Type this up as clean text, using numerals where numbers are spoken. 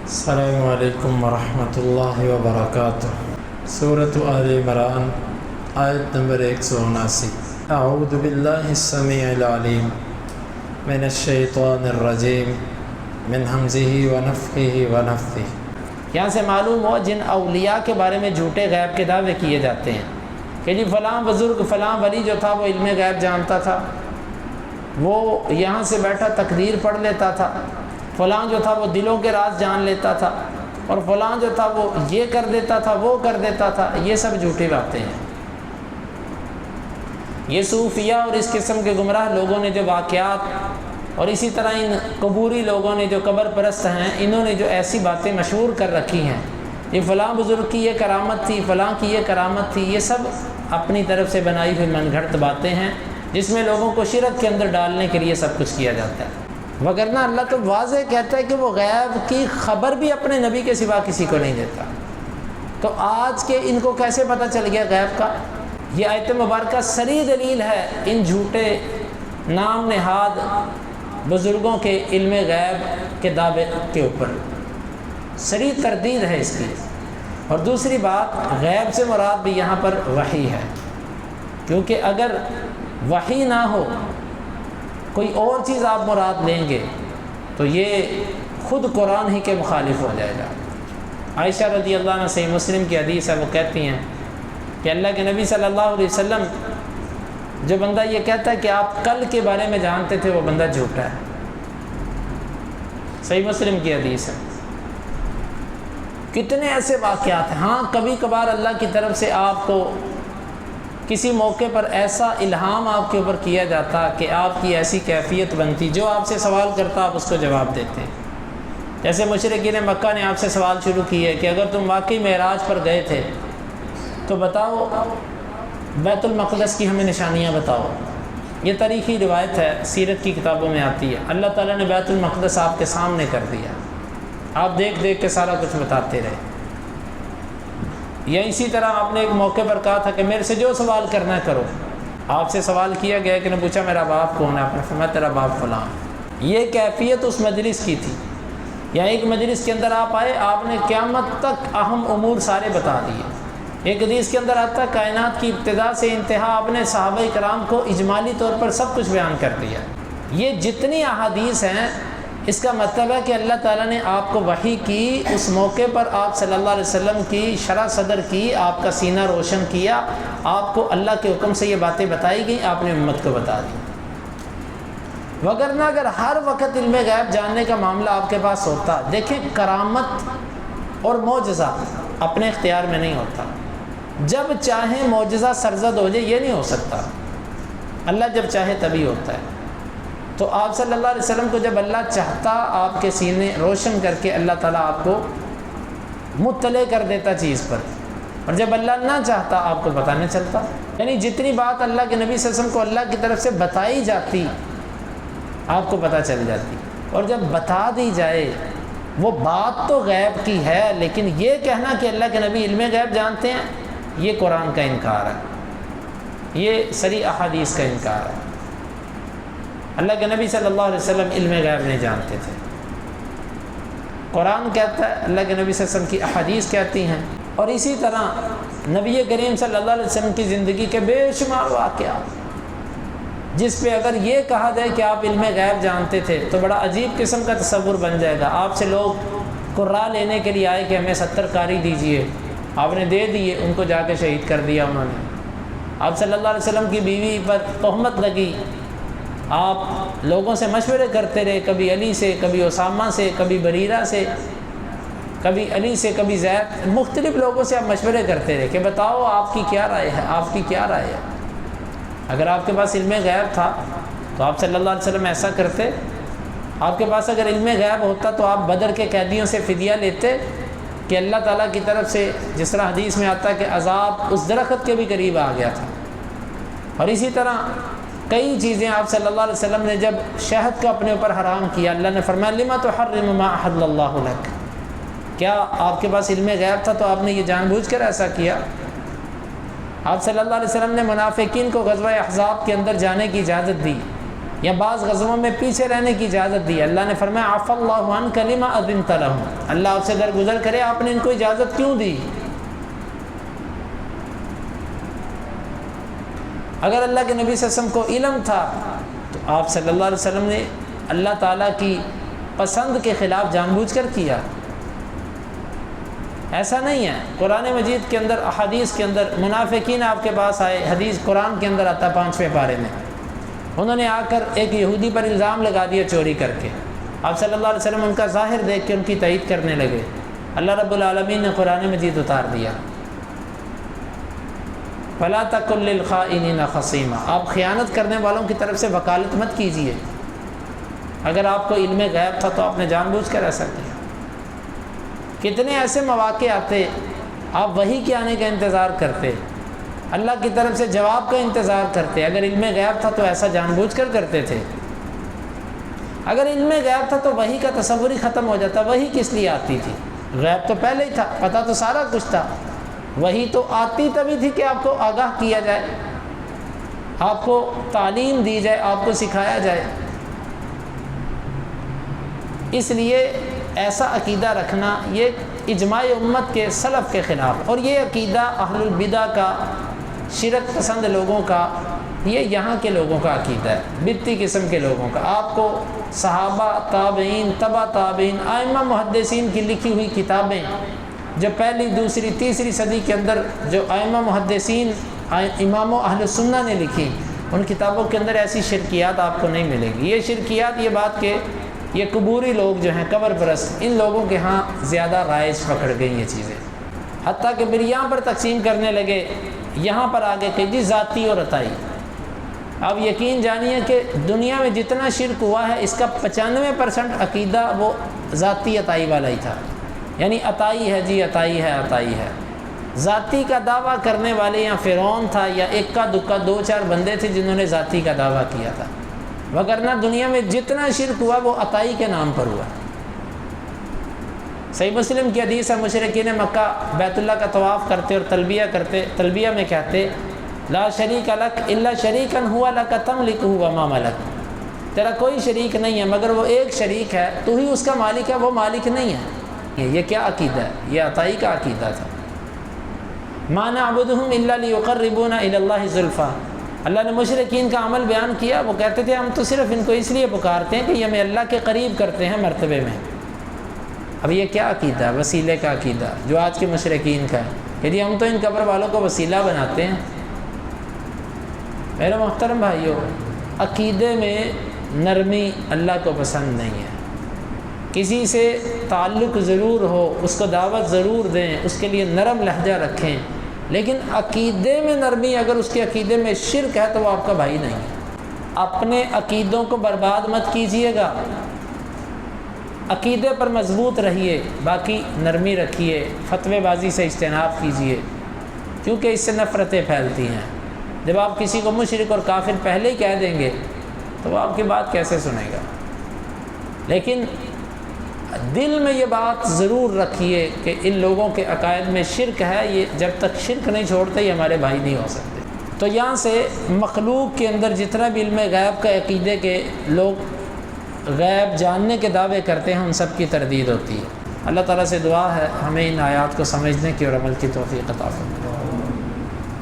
السلام علیکم ورحمۃ اللہ وبرکاتہ۔ سورۃ آل عمران آیت نمبر 179۔ اعوذ باللہ السمیع العلیم من الشیطان الرجیم من حمزہ ونفخہ ونفثہ۔ یہاں سے معلوم ہو جن اولیاء کے بارے میں جھوٹے غیب کے دعوے کیے جاتے ہیں کہ جی فلاں بزرگ فلاں ولی جو تھا وہ علم غیب جانتا تھا، وہ یہاں سے بیٹھا تقدیر پڑھ لیتا تھا، فلاں جو تھا وہ دلوں کے راز جان لیتا تھا، اور فلاں جو تھا وہ یہ کر دیتا تھا وہ کر دیتا تھا۔ یہ سب جھوٹی باتیں ہیں۔ یہ صوفیہ اور اس قسم کے گمراہ لوگوں نے جو واقعات اور اسی طرح ان قبوری لوگوں نے جو قبر پرست ہیں، انہوں نے جو ایسی باتیں مشہور کر رکھی ہیں، یہ فلاں بزرگ کی یہ کرامت تھی، فلاں کی یہ کرامت تھی، یہ سب اپنی طرف سے بنائی ہوئی من گھڑت باتیں ہیں جس میں لوگوں کو شرک کے اندر ڈالنے کے لیے سب کچھ کیا جاتا ہے۔ وگرنہ اللہ تو واضح کہتا ہے کہ وہ غیب کی خبر بھی اپنے نبی کے سوا کسی کو نہیں دیتا۔ تو آج کے ان کو کیسے پتہ چل گیا غیب کا؟ یہ آیت مبارکہ صریح دلیل ہے ان جھوٹے نام نہاد بزرگوں کے علم غیب کے دعوے کے اوپر، صریح تردید ہے اس کی۔ اور دوسری بات، غیب سے مراد بھی یہاں پر وحی ہے، کیونکہ اگر وحی نہ ہو، کوئی اور چیز آپ مراد لیں گے تو یہ خود قرآن ہی کے مخالف ہو جائے گا۔ عائشہ رضی اللہ عنہ صحیح مسلم کی حدیث ہے، وہ کہتی ہیں کہ اللہ کے نبی صلی اللہ علیہ وسلم جو بندہ یہ کہتا ہے کہ آپ کل کے بارے میں جانتے تھے، وہ بندہ جھوٹا ہے۔ صحیح مسلم کی حدیث ہے۔ کتنے ایسے واقعات ہیں۔ ہاں کبھی کبھار اللہ کی طرف سے آپ کو کسی موقع پر ایسا الہام آپ کے اوپر کیا جاتا کہ آپ کی ایسی کیفیت بنتی، جو آپ سے سوال کرتا آپ اس کو جواب دیتے۔ جیسے مشرکین مکہ نے آپ سے سوال شروع کیا کہ اگر تم واقعی معراج پر گئے تھے تو بتاؤ، بیت المقدس کی ہمیں نشانیاں بتاؤ۔ یہ تاریخی روایت ہے، سیرت کی کتابوں میں آتی ہے۔ اللہ تعالیٰ نے بیت المقدس آپ کے سامنے کر دیا، آپ دیکھ دیکھ کے سارا کچھ بتاتے رہے۔ یا اسی طرح آپ نے ایک موقع پر کہا تھا کہ میرے سے جو سوال کرنا ہے کرو۔ آپ سے سوال کیا گیا کہ نے پوچھا میرا باپ کون ہے، آپ نے فرمایا تیرا باپ فلاں۔ یہ کیفیت اس مجلس کی تھی۔ یا ایک مجلس کے اندر آپ آئے، آپ نے قیامت تک اہم امور سارے بتا دیے۔ ایک حدیث کے اندر آتا ہے کائنات کی ابتدا سے انتہا آپ نے صحابہ کرام کو اجمالی طور پر سب کچھ بیان کر دیا۔ یہ جتنی احادیث ہیں، اس کا مطلب ہے کہ اللہ تعالیٰ نے آپ کو وحی کی، اس موقع پر آپ صلی اللہ علیہ وسلم کی شرح صدر کی، آپ کا سینہ روشن کیا، آپ کو اللہ کے حکم سے یہ باتیں بتائی گئیں، آپ نے امت کو بتا دی۔ وگرنہ اگر ہر وقت علم غیب جاننے کا معاملہ آپ کے پاس ہوتا، دیکھیں کرامت اور معجزہ اپنے اختیار میں نہیں ہوتا۔ جب چاہے معجزہ سرزد ہو جائے، یہ نہیں ہو سکتا۔ اللہ جب چاہے تبھی ہوتا ہے۔ تو آپ صلی اللہ علیہ وسلم کو جب اللہ چاہتا آپ کے سینے روشن کر کے اللہ تعالیٰ آپ کو مطلع کر دیتا چیز پر، اور جب اللہ نہ چاہتا آپ کو پتہ نہیں چلتا۔ یعنی جتنی بات اللہ کے نبی صلی اللہ علیہ وسلم کو اللہ کی طرف سے بتائی جاتی، آپ کو پتہ چل جاتی۔ اور جب بتا دی جائے، وہ بات تو غیب کی ہے، لیکن یہ کہنا کہ اللہ کے نبی علم غیب جانتے ہیں، یہ قرآن کا انکار ہے، یہ صریح احادیث کا انکار ہے۔ اللہ کے نبی صلی اللہ علیہ وسلم علم غیب نہیں جانتے تھے۔ قرآن کہتا ہے، اللہ کے نبی صلی اللہ علیہ وسلم کی احادیث کہتی ہیں، اور اسی طرح نبی کریم صلی اللہ علیہ وسلم کی زندگی کے بے شمار واقعات، جس پہ اگر یہ کہا جائے کہ آپ علم غیب جانتے تھے تو بڑا عجیب قسم کا تصور بن جائے گا۔ آپ سے لوگ قرآن لینے کے لیے آئے کہ ہمیں 70 قاری دیجئے، آپ نے دے دیے، ان کو جا کے شہید کر دیا انہوں نے۔ آپ صلی اللہ علیہ وسلم کی بیوی پر تہمت لگی، آپ لوگوں سے مشورے کرتے رہے، کبھی علی سے، کبھی اسامہ سے، کبھی بریرہ سے، کبھی علی سے، کبھی زید، مختلف لوگوں سے آپ مشورے کرتے رہے کہ بتاؤ آپ کی کیا رائے ہے، آپ کی کیا رائے ہے۔ اگر آپ کے پاس علم غیب تھا تو آپ صلی اللہ علیہ وسلم ایسا کرتے۔ آپ کے پاس اگر علم غیب ہوتا تو آپ بدر کے قیدیوں سے فدیہ لیتے کہ اللہ تعالیٰ کی طرف سے، جس طرح حدیث میں آتا ہے کہ عذاب اس درخت کے بھی قریب آ گیا تھا۔ اور اسی طرح کئی چیزیں آپ صلی اللہ علیہ وسلم نے جب شہد کا اپنے اوپر حرام کیا، اللہ نے فرمایا لما تحرم ما احل اللہ لک۔ کیا آپ کے پاس علم غیب تھا تو آپ نے یہ جان بوجھ کر ایسا کیا؟ آپ صلی اللہ علیہ وسلم نے منافقین کو غزوہ احزاب کے اندر جانے کی اجازت دی، یا بعض غزووں میں پیچھے رہنے کی اجازت دی. اللہ نے فرمایا عفا اللہ عنک لما اذنت لهم, اللہ آپ سے درگزر کرے, آپ نے ان کو اجازت کیوں دی؟ اگر اللہ کے نبی صلی اللہ علیہ وسلم کو علم تھا تو آپ صلی اللہ علیہ وسلم نے اللہ تعالیٰ کی پسند کے خلاف جان بوجھ کر کیا؟ ایسا نہیں ہے. قرآن مجید کے اندر احادیث کے اندر منافقین آپ کے پاس آئے, حدیث قرآن کے اندر آتا 5ویں پارے میں, انہوں نے آ کر ایک یہودی پر الزام لگا دیا چوری کر کے. آپ صلی اللہ علیہ وسلم ان کا ظاہر دیکھ کے ان کی تائید کرنے لگے. اللہ رب العالمین نے قرآن مجید اتار دیا فَلَا تَكُن لِّلْخَائِنِينَ خَصِيمًا, آپ خیانت کرنے والوں کی طرف سے وکالت مت کیجیے. اگر آپ کو علم غیب تھا تو آپ نے جان بوجھ کر ایسا کیا. کتنے ایسے مواقع آتے آپ وحی کے آنے کا انتظار کرتے, اللہ کی طرف سے جواب کا انتظار کرتے. اگر علم غیب تھا تو ایسا جان بوجھ کر کرتے تھے. اگر علم غیب تھا تو وحی کا تصور ہی ختم ہو جاتا. وحی کس لیے آتی تھی؟ غیب تو پہلے ہی تھا, پتہ تو سارا کچھ تھا. وحی تو آتی تبھی تھی کہ آپ کو آگاہ کیا جائے, آپ کو تعلیم دی جائے, آپ کو سکھایا جائے. اس لیے ایسا عقیدہ رکھنا یہ اجماع امت کے سلف کے خلاف, اور یہ عقیدہ اہل البدع کا, شرک پسند لوگوں کا, یہ یہاں کے لوگوں کا عقیدہ ہے, بدعتی قسم کے لوگوں کا. آپ کو صحابہ, تابعین, تبع تابعین, ائمہ محدثین کی لکھی ہوئی کتابیں جو پہلی, دوسری, تیسری صدی کے اندر جو ائمہ محدثین, امام و اہل سنہ نے لکھی, ان کتابوں کے اندر ایسی شرکیات آپ کو نہیں ملے گی. یہ شرکیات, یہ بات کہ یہ قبوری لوگ جو ہیں, قبر پرست, ان لوگوں کے ہاں زیادہ رائج پکڑ گئی یہ چیزیں, حتیٰ کہ پھر یہاں پر تقسیم کرنے لگے. یہاں پر آگے کہ جی ذاتی اور عطائی. اب یقین جانیے کہ دنیا میں جتنا شرک ہوا ہے اس کا 95% عقیدہ وہ ذاتی عطائی والا ہی تھا. یعنی عطائی ہے جی, عطائی ہے, عطائی ہے. ذاتی کا دعویٰ کرنے والے یا فرعون تھا یا اکا دکا 2-4 بندے تھے جنہوں نے ذاتی کا دعویٰ کیا تھا, وگرنہ دنیا میں جتنا شرک ہوا وہ عطائی کے نام پر ہوا. صحیح مسلم کی حدیث ہے, مشرکین مکہ بیت اللہ کا طواف کرتے اور تلبیہ کرتے, تلبیہ میں کہتے لا شریک لک الا شریکا ہوا لک تملک وما ملک, تیرا کوئی شریک نہیں ہے مگر وہ ایک شریک ہے, تو ہی اس کا مالک ہے, وہ مالک نہیں ہے. یہ کیا عقیدہ ہے؟ یہ عطائی کا عقیدہ تھا. ما نعبدہم الا لیقربونا الی اللہ زلفیٰ, اللہ نے مشرکین کا عمل بیان کیا. وہ کہتے تھے ہم تو صرف ان کو اس لیے پکارتے ہیں کہ یہ ہمیں اللہ کے قریب کرتے ہیں مرتبے میں. اب یہ کیا عقیدہ ہے؟ وسیلے کا عقیدہ جو آج کے مشرکین کا ہے کہ جی ہم تو ان قبر والوں کو وسیلہ بناتے ہیں. میرے محترم بھائیو, عقیدے میں نرمی اللہ کو پسند نہیں ہے. کسی سے تعلق ضرور ہو, اس کو دعوت ضرور دیں, اس کے لیے نرم لہجہ رکھیں, لیکن عقیدے میں نرمی, اگر اس کے عقیدے میں شرک ہے تو وہ آپ کا بھائی نہیں ہے. اپنے عقیدوں کو برباد مت کیجیے گا, عقیدے پر مضبوط رہیے, باقی نرمی رکھیے, فتوی بازی سے اجتناب کیجیے, کیونکہ اس سے نفرتیں پھیلتی ہیں. جب آپ کسی کو مشرک اور کافر پہلے ہی کہہ دیں گے تو وہ آپ کی بات کیسے سنے گا. لیکن دل میں یہ بات ضرور رکھیے کہ ان لوگوں کے عقائد میں شرک ہے, یہ جب تک شرک نہیں چھوڑتے یہ ہمارے بھائی نہیں ہو سکتے. تو یہاں سے مخلوق کے اندر جتنا بھی علم غیب کا عقیدے کے لوگ غیب جاننے کے دعوے کرتے ہیں ان سب کی تردید ہوتی ہے. اللہ تعالیٰ سے دعا ہے ہمیں ان آیات کو سمجھنے کی اور عمل کی توفیق عطا فرمائے.